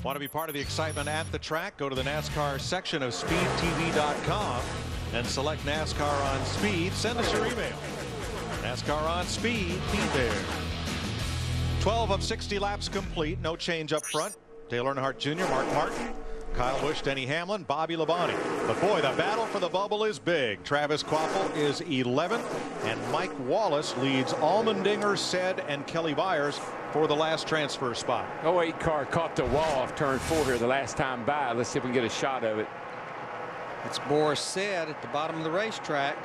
Want to be part of the excitement at the track? Go to the NASCAR section of SpeedTV.com and select NASCAR on Speed. Send us your email. NASCAR on Speed. Be there. 12 of 60 laps complete. No change up front. Dale Earnhardt Jr., Mark Martin, Kyle Busch, Denny Hamlin, Bobby Labonte. But boy, the battle for the bubble is big. Travis Kvapil is 11th, and Mike Wallace leads Allmendinger, Said, and Kelly Byers for the last transfer spot. 08 car caught the wall off turn 4 here the last time by. Let's see if we can get a shot of it. It's Boris Said at the bottom of the racetrack.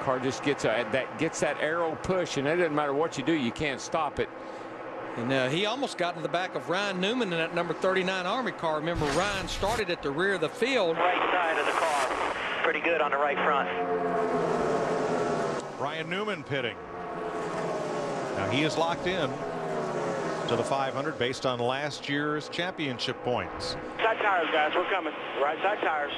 Car just gets that arrow push, and it doesn't matter what you do, you can't stop it. And he almost got to the back of Ryan Newman in that number 39 Army car. Remember, Ryan started at the rear of the field. Right side of the car. Pretty good on the right front. Ryan Newman pitting. Now he is locked in to the 500 based on last year's championship points. Side tires, guys. We're coming. Right side tires.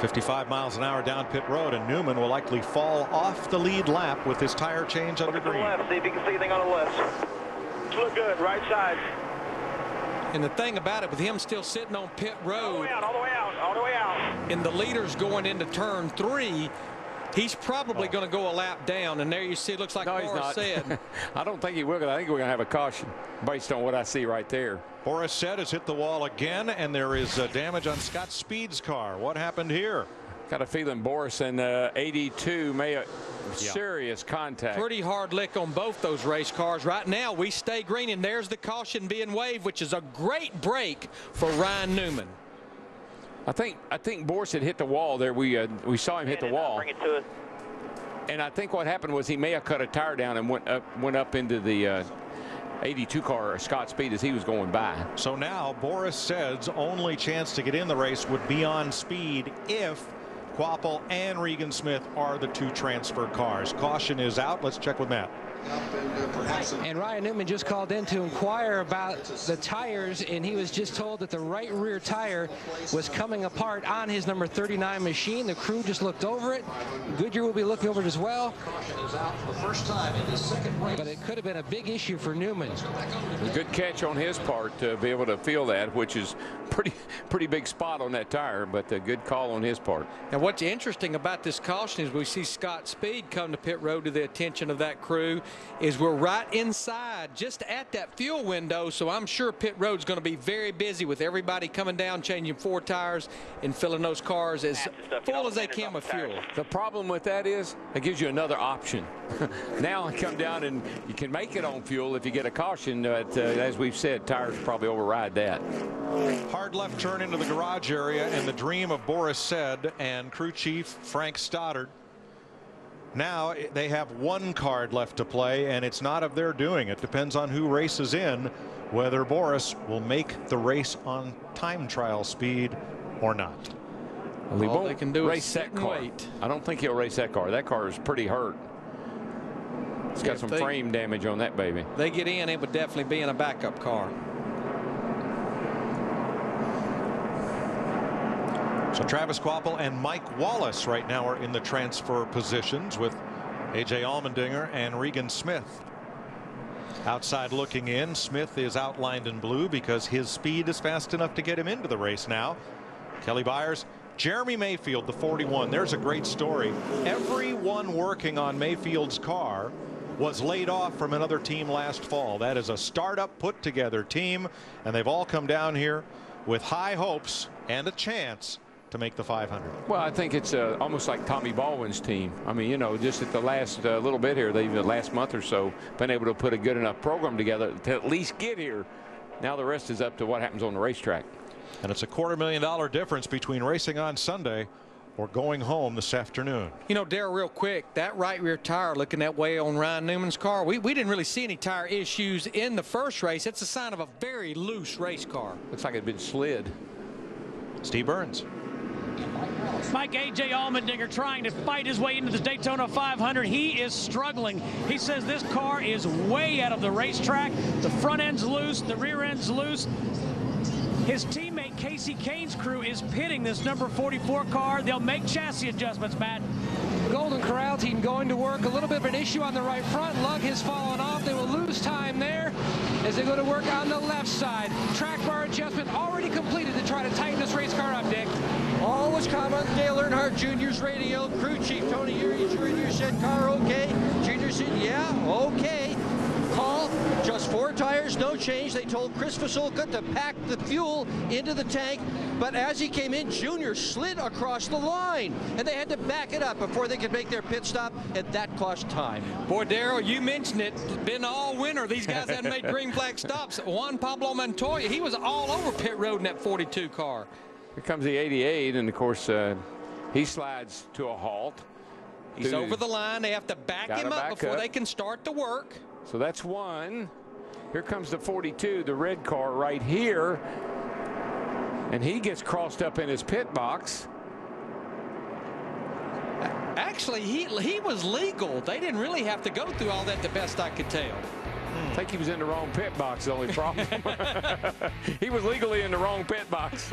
55 miles an hour down pit road, and Newman will likely fall off the lead lap with his tire change under green. Left. See if you can see anything on the left. Look good. Right side. And the thing about it, with him still sitting on pit road, all the way out, all the way out, all the way out, and the leaders going into turn 3, he's probably going to go a lap down. And there you see, it looks like Boris Said. I don't think he will. I think we're going to have a caution based on what I see right there. Boris Said has hit the wall again, and there is damage on Scott Speed's car. What happened here? Got a feeling Boris and 82 may have serious contact. Pretty hard lick on both those race cars. Right now, we stay green, and there's the caution being waved, which is a great break for Ryan Newman. I think Boris had hit the wall there. We saw him hit the wall. Bring it to it. And I think what happened was he may have cut a tire down and went up into the 82 car, Scott Speed, as he was going by. So now Boris Said's only chance to get in the race would be on Speed if Kvapil and Regan Smith are the 2 transfer cars. Caution is out. Let's check with Matt. And Ryan Newman just called in to inquire about the tires, and he was just told that the right rear tire was coming apart on his number 39 machine. The crew just looked over it. Goodyear will be looking over it as well. But it could have been a big issue for Newman. A good catch on his part to be able to feel that, which is pretty big spot on that tire, but a good call on his part. Now, what's interesting about this caution is we see Scott Speed come to pit road to the attention of that crew. Is we're right inside, just at that fuel window, so I'm sure pit road's going to be very busy with everybody coming down, changing 4 tires, and filling those cars as full as they can with fuel. The problem with that is it gives you another option. Now come down and you can make it on fuel if you get a caution, but as we've said, tires probably override that. Hard left turn into the garage area, and the dream of Boris Said and crew chief Frank Stoddard. Now they have 1 card left to play, and it's not of their doing. It depends on who races in, whether Boris will make the race on time trial speed or not. Well, he won't they can do race that car. I don't think he'll race that car. That car is pretty hurt. It's got some frame damage on that baby. They get in, it would definitely be in a backup car. So Travis Kvapil and Mike Wallace right now are in the transfer positions with A.J. Allmendinger and Regan Smith. Outside looking in, Smith is outlined in blue because his speed is fast enough to get him into the race now. Kelly Byers, Jeremy Mayfield, the 41. There's a great story. Everyone working on Mayfield's car was laid off from another team last fall. That is a startup, put together team, and they've all come down here with high hopes and a chance to make the 500. Well, I think it's almost like Tommy Baldwin's team. I mean, you know, just at the last little bit here, the last month or so, been able to put a good enough program together to at least get here. Now the rest is up to what happens on the racetrack. And it's a $250,000 difference between racing on Sunday or going home this afternoon. You know, Darryl, real quick, that right rear tire looking that way on Ryan Newman's car, we didn't really see any tire issues in the first race. It's a sign of a very loose race car. Looks like it'd been slid. Steve Burns. Mike, A.J. Allmendinger trying to fight his way into the Daytona 500. He is struggling. He says this car is way out of the racetrack. The front end's loose, the rear end's loose. His teammate Casey Kane's crew is pitting this number 44 car. They'll make chassis adjustments, Matt. Golden Corral team going to work. A little bit of an issue on the right front. Lug has fallen off. They will lose time there. as they go to work on the left side. Track bar adjustment already completed to try to tighten this race car up, Dick. All was calm on Dale Earnhardt Jr.'s radio. Crew chief Tony Eury Jr. said, car okay. Jr. said, yeah, okay. Call, just 4 tires, no change. They told Chris Fasulka to pack the fuel into the tank, but as he came in, Jr. slid across the line, and they had to back it up before they could make their pit stop, and that cost time. Boy, Darrell, you mentioned it. It's been all winter. These guys hadn't made green flag stops. Juan Pablo Montoya, he was all over pit road in that 42 car. Here comes the 88, and of course, he slides to a halt. He's over the line. They have to back him up before they can start the work. So that's one. Here comes the 42, the red car right here. And he gets crossed up in his pit box. Actually, he was legal. They didn't really have to go through all that, the best I could tell. I think he was in the wrong pit box, the only problem. He was legally in the wrong pit box.